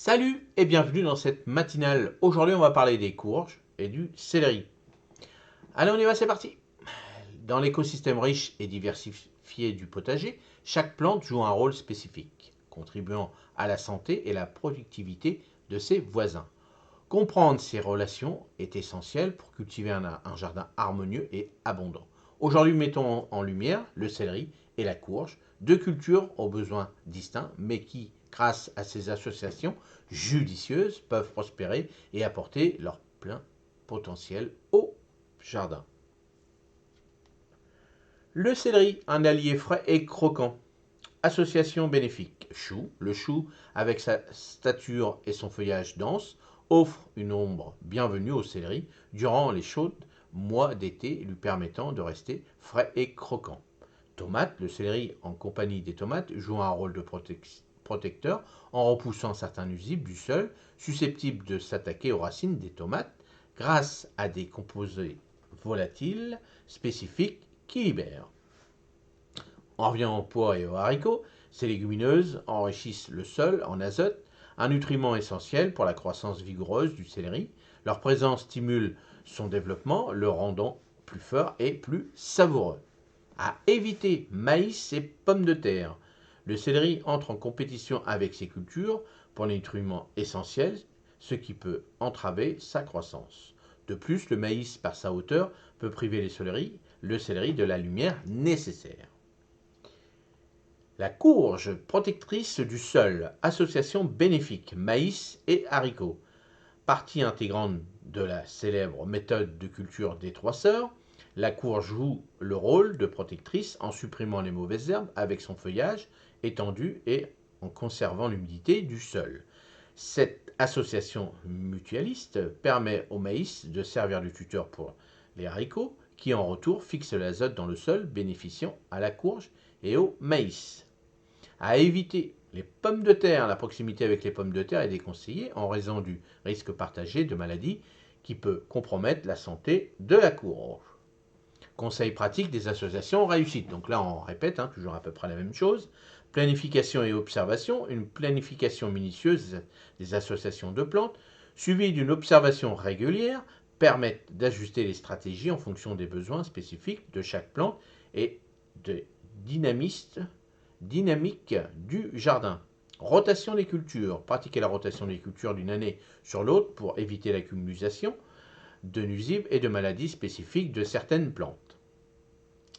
Salut et bienvenue dans cette matinale. Aujourd'hui, on va parler des courges et du céleri. Allez, on y va, c'est parti. Dans l'écosystème riche et diversifié du potager, chaque plante joue un rôle spécifique, contribuant à la santé et la productivité de ses voisins. Comprendre ces relations est essentiel pour cultiver un jardin harmonieux et abondant. Aujourd'hui, mettons en lumière le céleri et la courge, deux cultures aux besoins distincts, mais qui, grâce à ces associations judicieuses, peuvent prospérer et apporter leur plein potentiel au jardin. Le céleri, un allié frais et croquant. Association bénéfique. Chou. Le chou, avec sa stature et son feuillage dense, offre une ombre bienvenue au céleri durant les chauds mois d'été, lui permettant de rester frais et croquant. Tomate. Le céleri, en compagnie des tomates, joue un rôle de protecteur en repoussant certains nuisibles du sol susceptibles de s'attaquer aux racines des tomates grâce à des composés volatiles spécifiques qui libèrent. On revient aux pois et aux haricots. Ces légumineuses enrichissent le sol en azote, un nutriment essentiel pour la croissance vigoureuse du céleri. Leur présence stimule son développement, le rendant plus fort et plus savoureux. À éviter maïs et pommes de terre. Le céleri entre en compétition avec ces cultures pour les nutriments essentiels, ce qui peut entraver sa croissance. De plus, le maïs, par sa hauteur, peut priver le céleri de la lumière nécessaire. La courge, protectrice du sol, association bénéfique, maïs et haricots. Partie intégrante de la célèbre méthode de culture des trois sœurs, la courge joue le rôle de protectrice en supprimant les mauvaises herbes avec son feuillage étendu et en conservant l'humidité du sol. Cette association mutualiste permet au maïs de servir de tuteur pour les haricots, qui en retour fixent l'azote dans le sol, bénéficiant à la courge et au maïs. À éviter les pommes de terre. La proximité avec les pommes de terre est déconseillée en raison du risque partagé de maladie qui peut compromettre la santé de la courge. Conseil pratique des associations réussites. Donc là, on répète toujours à peu près la même chose. Planification et observation. Une planification minutieuse des associations de plantes, suivie d'une observation régulière, permettent d'ajuster les stratégies en fonction des besoins spécifiques de chaque plante et de dynamique du jardin. Rotation des cultures. Pratiquer la rotation des cultures d'une année sur l'autre pour éviter l'accumulation de nuisibles et de maladies spécifiques de certaines plantes.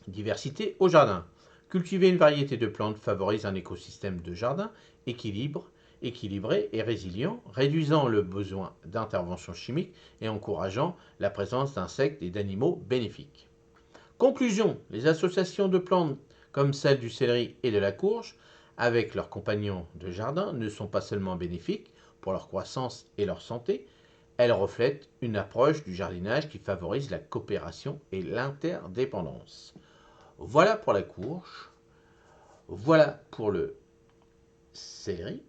Diversité au jardin. Cultiver une variété de plantes favorise un écosystème de jardin équilibré et résilient, réduisant le besoin d'intervention chimique et encourageant la présence d'insectes et d'animaux bénéfiques. Conclusion. Les associations de plantes comme celle du céleri et de la courge, avec leurs compagnons de jardin, ne sont pas seulement bénéfiques pour leur croissance et leur santé, elles reflètent une approche du jardinage qui favorise la coopération et l'interdépendance. Voilà pour la courge, voilà pour le céleri.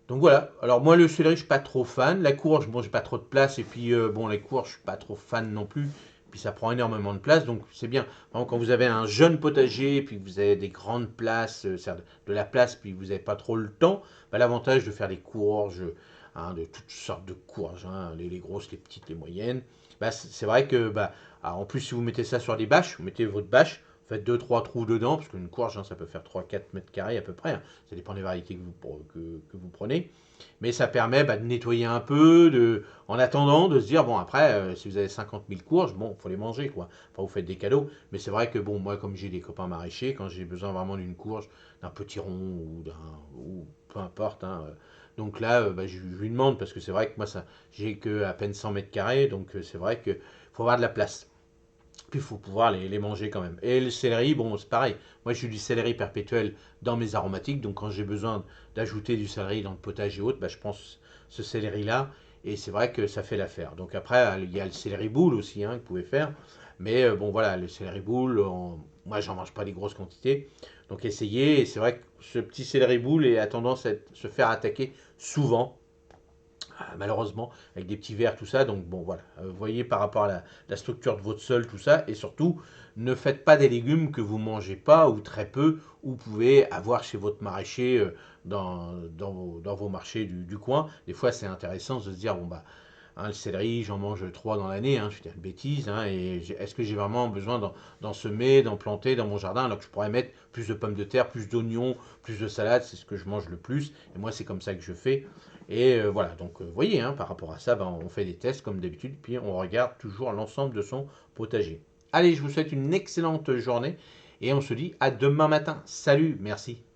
Donc voilà, alors moi le céleri je suis pas trop fan, la courge bon j'ai pas trop de place et puis bon les courges je suis pas trop fan non plus, puis ça prend énormément de place donc c'est bien. Par exemple, quand vous avez un jeune potager puis que vous avez des grandes places, de la place puis vous n'avez pas trop le temps, bah, l'avantage de faire des courges, de toutes sortes de courges, les grosses, les petites, les moyennes, bah, c'est vrai que bah, en plus si vous mettez ça sur des bâches, vous mettez votre bâche, faites deux trois trous dedans, parce qu'une courge, ça peut faire 3-4 mètres carrés à peu près. Ça dépend des variétés que vous prenez. Mais ça permet de nettoyer un peu, en attendant de se dire, bon, après, si vous avez 50 000 courges, bon, il faut les manger, quoi. Enfin, vous faites des cadeaux. Mais c'est vrai que, bon, moi, comme j'ai des copains maraîchers, quand j'ai besoin vraiment d'une courge, d'un petit rond ou peu importe, donc là, je lui demande, parce que c'est vrai que moi, j'ai que à peine 100 mètres carrés, donc c'est vrai qu'il faut avoir de la place. Puis il faut pouvoir les manger quand même. Et le céleri, bon, c'est pareil. Moi, j'ai du céleri perpétuel dans mes aromatiques. Donc, quand j'ai besoin d'ajouter du céleri dans le potage et autres, je prends ce céleri-là. Et c'est vrai que ça fait l'affaire. Donc, après, il y a le céleri boule aussi que vous pouvez faire. Mais bon, voilà, le céleri boule, moi, j'en mange pas des grosses quantités. Donc, essayez. Et c'est vrai que ce petit céleri boule a tendance à se faire attaquer souvent malheureusement, avec des petits vers, tout ça. Donc bon, voilà, vous voyez par rapport à la structure de votre sol, tout ça. Et surtout, ne faites pas des légumes que vous mangez pas ou très peu, ou vous pouvez avoir chez votre maraîcher dans vos marchés du coin. Des fois, c'est intéressant de se dire, bon bah, hein, le céleri, j'en mange 3 dans l'année, hein, je veux dire une bêtise, hein, et est-ce que j'ai vraiment besoin d'en semer, d'en planter dans mon jardin, alors que je pourrais mettre plus de pommes de terre, plus d'oignons, plus de salade, c'est ce que je mange le plus, et moi c'est comme ça que je fais. Et voilà, donc vous voyez, hein, par rapport à ça, ben, on fait des tests comme d'habitude, puis on regarde toujours l'ensemble de son potager. Allez, je vous souhaite une excellente journée, et on se dit à demain matin. Salut, merci.